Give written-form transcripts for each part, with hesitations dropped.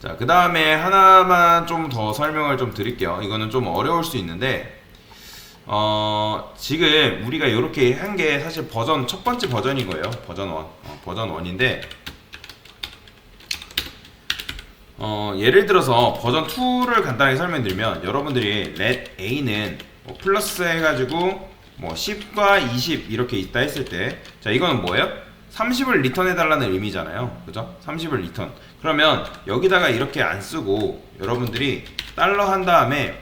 자, 그 다음에 하나만 좀 더 설명을 좀 드릴게요. 이거는 좀 어려울 수 있는데, 지금 우리가 이렇게 한 게 사실 첫 번째 버전인 거예요. 버전 1. 버전 1인데, 예를 들어서 버전 2를 간단하게 설명드리면, 여러분들이 let a는 뭐 플러스 해가지고, 뭐 10과 20 이렇게 있다 했을 때, 자, 이거는 뭐예요? 30을 리턴해달라는 의미잖아요. 그죠? 30을 리턴. 그러면 여기다가 이렇게 안 쓰고 여러분들이 달러 한 다음에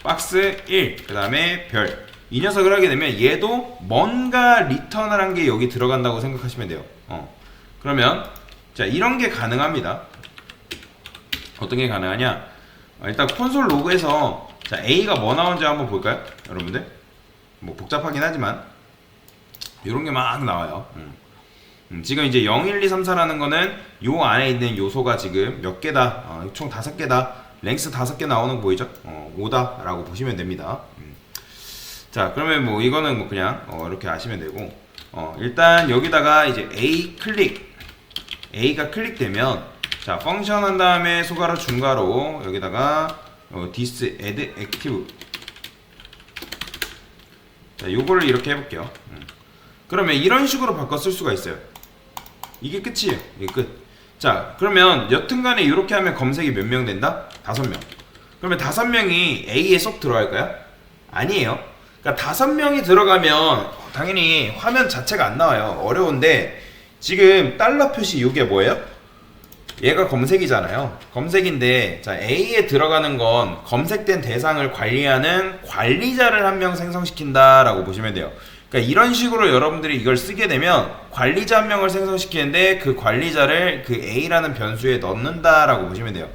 박스 1, 그 다음에 별. 이 녀석을 하게 되면 얘도 뭔가 리턴을 한 게 여기 들어간다고 생각하시면 돼요. 그러면 자, 이런 게 가능합니다. 어떤 게 가능하냐? 일단 콘솔 로그에서 자, A가 뭐 나오는지 한번 볼까요? 여러분들? 뭐 복잡하긴 하지만 이런 게 막 나와요. 지금 이제 0, 1, 2, 3, 4라는 거는 요 안에 있는 요소가 지금 몇 개다, 총 5개다, 랭스 5개 나오는 거 보이죠? 5다 라고 보시면 됩니다. 자, 그러면 뭐 이거는 뭐 그냥 이렇게 아시면 되고, 일단 여기다가 이제 A가 클릭되면, 자, 펑션 한 다음에 소가로 중괄호 여기다가 this add active, 자, 요거를 이렇게 해볼게요. 그러면 이런 식으로 바꿔 쓸 수가 있어요. 이게 끝이에요. 이게 끝. 자, 그러면 여튼간에 이렇게 하면 검색이 몇 명 된다? 5명. 그러면 5명이 A에 쏙 들어갈까요? 아니에요. 그러니까 5명이 들어가면 당연히 화면 자체가 안 나와요. 어려운데 지금 달러 표시 이게 뭐예요? 얘가 검색이잖아요. 검색인데, 자, A에 들어가는 건 검색된 대상을 관리하는 관리자를 한 명 생성시킨다라고 보시면 돼요. 그러니까 이런 식으로 여러분들이 이걸 쓰게 되면 관리자 한 명을 생성시키는데 그 관리자를 그 A라는 변수에 넣는다라고 보시면 돼요.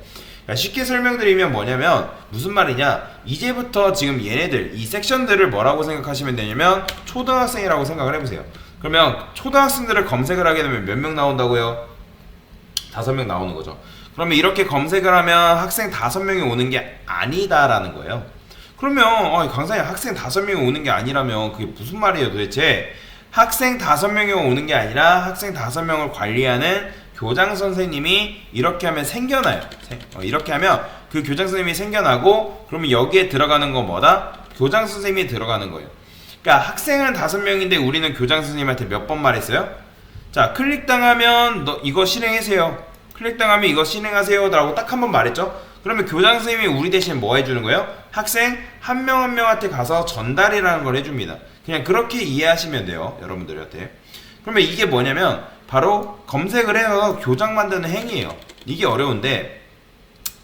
그러니까 쉽게 설명드리면 뭐냐면 무슨 말이냐, 이제부터 지금 얘네들 이 섹션들을 뭐라고 생각하시면 되냐면 초등학생이라고 생각을 해보세요. 그러면 초등학생들을 검색을 하게 되면 몇 명 나온다고요? 5명 나오는 거죠. 그러면 이렇게 검색을 하면 학생 5명이 오는 게 아니다라는 거예요. 그러면 강사님, 학생 5명이 오는 게 아니라면 그게 무슨 말이에요 도대체? 학생 5명이 오는 게 아니라 학생 5명을 관리하는 교장 선생님이 이렇게 하면 생겨나요. 이렇게 하면 그 교장 선생님이 생겨나고, 그러면 여기에 들어가는 건 뭐다? 교장 선생님이 들어가는 거예요. 그러니까 학생은 5명인데 우리는 교장 선생님한테 몇 번 말했어요? 자, 클릭당하면 너 이거 실행하세요. 클릭당하면 이거 실행하세요 라고 딱 한 번 말했죠. 그러면 교장 선생님이 우리 대신 뭐 해주는 거예요? 학생 한 명 한 명한테 가서 전달이라는 걸 해줍니다. 그냥 그렇게 이해하시면 돼요, 여러분들한테. 그러면 이게 뭐냐면 바로 검색을 해서 교장 만드는 행위예요. 이게 어려운데,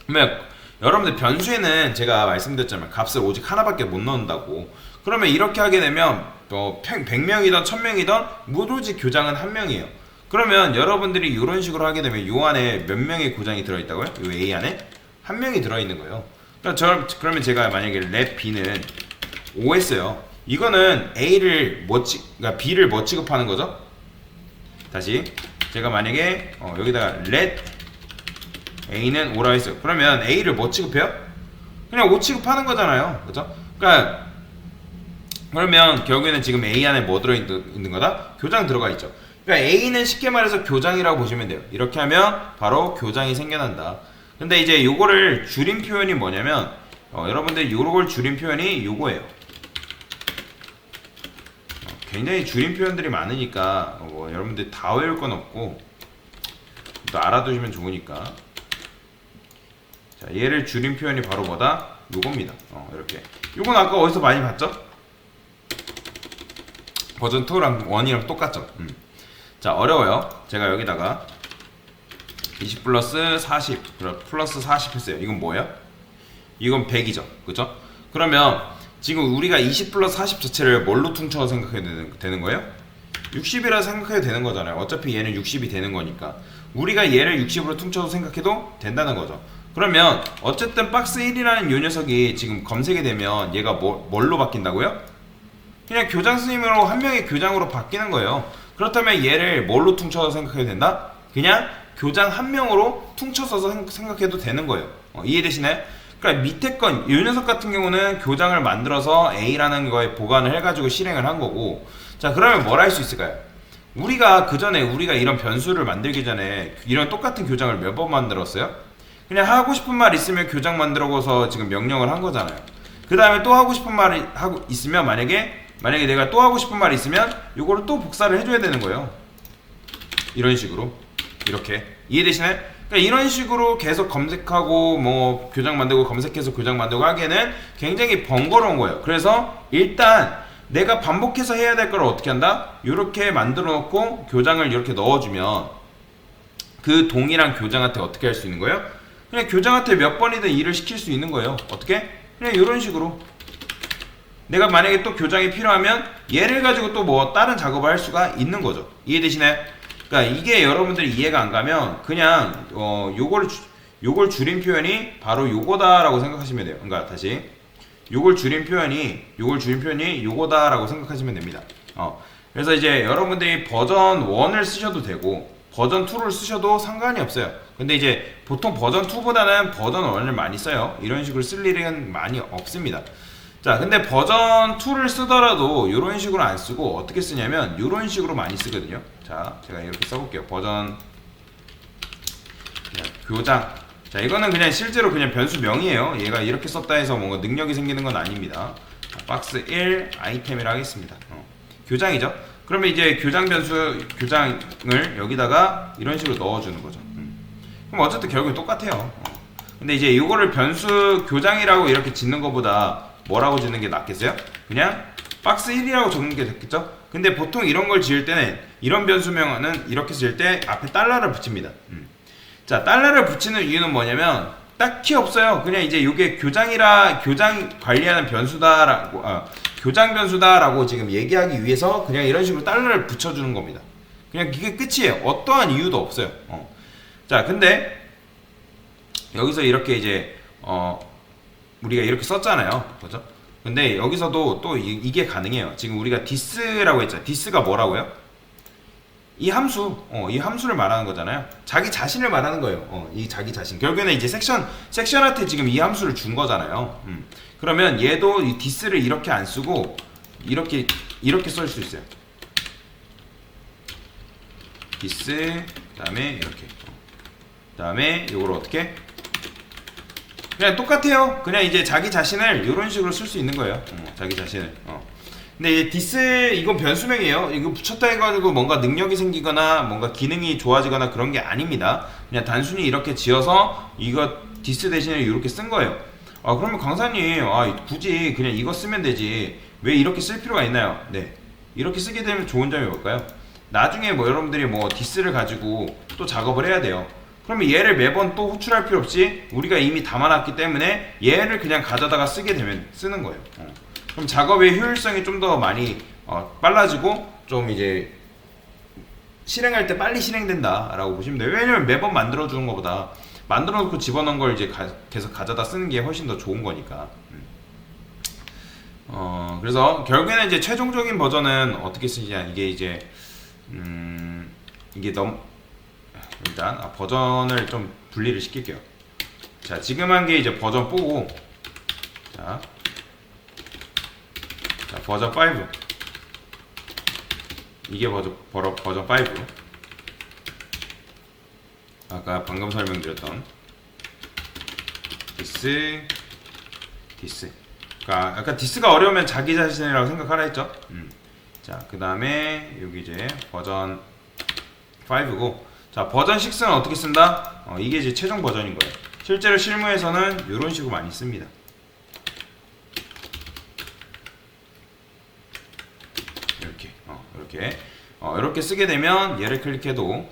그러면 여러분들 변수에는 제가 말씀드렸잖아요, 값을 오직 하나밖에 못 넣는다고. 그러면 이렇게 하게 되면 100명이든 1000명이든 무료지 교장은 한 명이에요. 그러면 여러분들이 이런 식으로 하게 되면 요 안에 몇 명의 교장이 들어있다고요? 요 A 안에? 한 명이 들어있는 거예요. 그러면 제가 만약에 let B는 5 했어요. 이거는 A를 그러니까 B를 뭐 취급하는 거죠? 다시 제가 만약에 여기다가 let A는 5라 했어요. 그러면 A를 뭐 취급해요? 그냥 5 취급하는 거잖아요. 그죠? 그러면 결국에는 지금 A 안에 뭐 들어있는 거다? 교장 들어가 있죠. 그러니까 A는 쉽게 말해서 교장이라고 보시면 돼요. 이렇게 하면 바로 교장이 생겨난다. 근데 이제 요거를 줄임 표현이 뭐냐면 여러분들 요걸 줄임 표현이 요거예요. 굉장히 줄임 표현들이 많으니까 여러분들 다 외울 건 없고 또 알아두시면 좋으니까. 자, 얘를 줄임 표현이 바로 뭐다? 요겁니다. 이렇게. 요건 아까 어디서 많이 봤죠? 버전 2랑 1이랑 똑같죠? 자, 어려워요. 제가 여기다가 20 플러스 40 플러스 40 했어요. 이건 뭐예요? 이건 100이죠. 그죠? 그러면 지금 우리가 20 플러스 40 자체를 뭘로 퉁쳐서 생각해도 되는 거예요? 60이라 생각해도 되는 거잖아요. 어차피 얘는 60이 되는 거니까 우리가 얘를 60으로 퉁쳐서 생각해도 된다는 거죠. 그러면 어쨌든 박스 1이라는 요 녀석이 지금 검색이 되면 얘가 뭘로 바뀐다고요? 그냥 교장 선생님으로 한 명의 교장으로 바뀌는 거예요. 그렇다면 얘를 뭘로 퉁쳐서 생각해도 된다? 그냥 교장 한 명으로 퉁쳐서 생각해도 되는 거예요. 이해되시나요? 그러니까 밑에 건, 이 녀석 같은 경우는 교장을 만들어서 A라는 거에 보관을 해가지고 실행을 한 거고, 자, 그러면 뭘 할 수 있을까요? 우리가 그 전에 우리가 이런 변수를 만들기 전에 이런 똑같은 교장을 몇 번 만들었어요? 그냥 하고 싶은 말 있으면 교장 만들어서 지금 명령을 한 거잖아요. 그 다음에 또 하고 싶은 말이 하고 있으면 만약에 내가 또 하고 싶은 말이 있으면 요거를 또 복사를 해줘야 되는 거예요. 이런 식으로 이렇게 이해되시나요? 그러니까 이런 식으로 계속 검색하고 뭐 교장 만들고 검색해서 교장 만들고 하기에는 굉장히 번거로운 거예요. 그래서 일단 내가 반복해서 해야 될 걸 어떻게 한다? 이렇게 만들어 놓고 교장을 이렇게 넣어주면 그 동일한 교장한테 어떻게 할 수 있는 거예요? 그냥 교장한테 몇 번이든 일을 시킬 수 있는 거예요. 어떻게? 그냥 이런 식으로 내가 만약에 또 교장이 필요하면 얘를 가지고 또 뭐 다른 작업을 할 수가 있는 거죠. 이해되시나요? 그러니까 이게 여러분들이 이해가 안 가면 그냥 요걸 줄인 표현이 바로 요거다라고 생각하시면 돼요. 그러니까 다시 요걸 줄인 표현이 요거다라고 생각하시면 됩니다. 그래서 이제 여러분들이 버전 1을 쓰셔도 되고 버전 2를 쓰셔도 상관이 없어요. 근데 이제 보통 버전 2보다는 버전 1을 많이 써요. 이런 식으로 쓸 일은 많이 없습니다. 자, 근데 버전 2를 쓰더라도 이런 식으로 안 쓰고 어떻게 쓰냐면 이런 식으로 많이 쓰거든요. 자, 제가 이렇게 써볼게요. 버전 교장. 자, 이거는 그냥 실제로 그냥 변수명이에요. 얘가 이렇게 썼다 해서 뭔가 능력이 생기는 건 아닙니다. 박스 1 아이템이라 하겠습니다. 교장이죠. 그러면 이제 교장을 여기다가 이런 식으로 넣어주는 거죠. 그럼 어쨌든 결국엔 똑같아요. 근데 이제 이거를 변수 교장이라고 이렇게 짓는 것보다 뭐라고 짓는 게 낫겠어요? 그냥 박스 1이라고 적는 게 낫겠죠? 근데 보통 이런 걸 지을 때는 이런 변수명은 이렇게 지을 때 앞에 달러를 붙입니다. 자, 달러를 붙이는 이유는 뭐냐면 딱히 없어요. 그냥 이제 이게 교장 관리하는 변수다라고 교장 변수다라고 지금 얘기하기 위해서 그냥 이런 식으로 달러를 붙여주는 겁니다. 그냥 이게 끝이에요. 어떠한 이유도 없어요. 자, 근데 여기서 이렇게 이제 우리가 이렇게 썼잖아요. 그죠? 근데 여기서도 또 이게 가능해요. 지금 우리가 this라고 했잖아요. this가 뭐라고요? 이 함수를 말하는 거잖아요. 자기 자신을 말하는 거예요. 이 자기 자신. 결국에는 이제 섹션한테 지금 이 함수를 준 거잖아요. 그러면 얘도 이 this를 이렇게 안 쓰고 이렇게 쓸 수 있어요. this 그다음에 이렇게. 그다음에 이걸 어떻게? 그냥 똑같아요. 그냥 이제 자기 자신을 이런 식으로 쓸 수 있는 거예요. 자기 자신을. 근데 이제 디스 이건 변수명이에요. 이거 붙였다 해가지고 뭔가 능력이 생기거나 뭔가 기능이 좋아지거나 그런 게 아닙니다. 그냥 단순히 이렇게 지어서 이거 디스 대신에 이렇게 쓴 거예요. 그러면 강사님, 굳이 그냥 이거 쓰면 되지. 왜 이렇게 쓸 필요가 있나요? 네. 이렇게 쓰게 되면 좋은 점이 뭘까요? 나중에 뭐 여러분들이 뭐 디스를 가지고 또 작업을 해야 돼요. 그러면 얘를 매번 또 호출할 필요 없이 우리가 이미 담아놨기 때문에 얘를 그냥 가져다가 쓰게 되면 쓰는 거예요. 그럼 작업의 효율성이 좀 더 많이 빨라지고 좀 이제 실행할 때 빨리 실행된다라고 보시면 돼요. 왜냐면 매번 만들어주는 것보다 만들어놓고 집어넣은 걸 이제 계속 가져다 쓰는 게 훨씬 더 좋은 거니까. 그래서 결국에는 이제 최종적인 버전은 어떻게 쓰냐 이게 이제 이게 일단 버전을 좀 분리를 시킬게요. 자, 지금 한 게 이제 버전 4고 자, 버전 5 이게 버전 5 아까 방금 설명드렸던 디스 그러니까 아까 디스가 어려우면 자기 자신이라고 생각하라 했죠. 자, 그 다음에 여기 이제 버전 5고 자, 버전 6는 어떻게 쓴다? 이게 이제 최종 버전인 거예요. 실제로 실무에서는 이런 식으로 많이 씁니다. 이렇게 쓰게 되면 얘를 클릭해도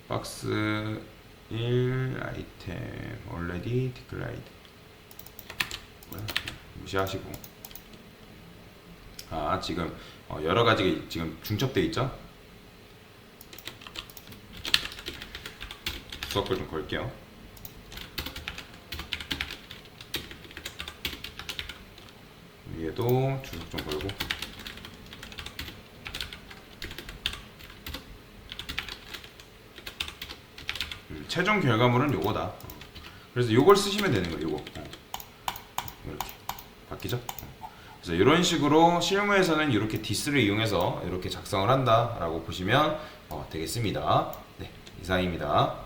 박스 1 아이템 already declared 무시하시고 지금 여러 가지가 지금 중첩되어 있죠. 수학걸 좀 걸게요. 위에도 주석 좀 걸고 최종 결과물은 요거다. 그래서 요걸 쓰시면 되는 거예요. 요거 이렇게 바뀌죠. 그래서 이런 식으로 실무에서는 이렇게 디스를 이용해서 이렇게 작성을 한다라고 보시면 되겠습니다. 네, 이상입니다.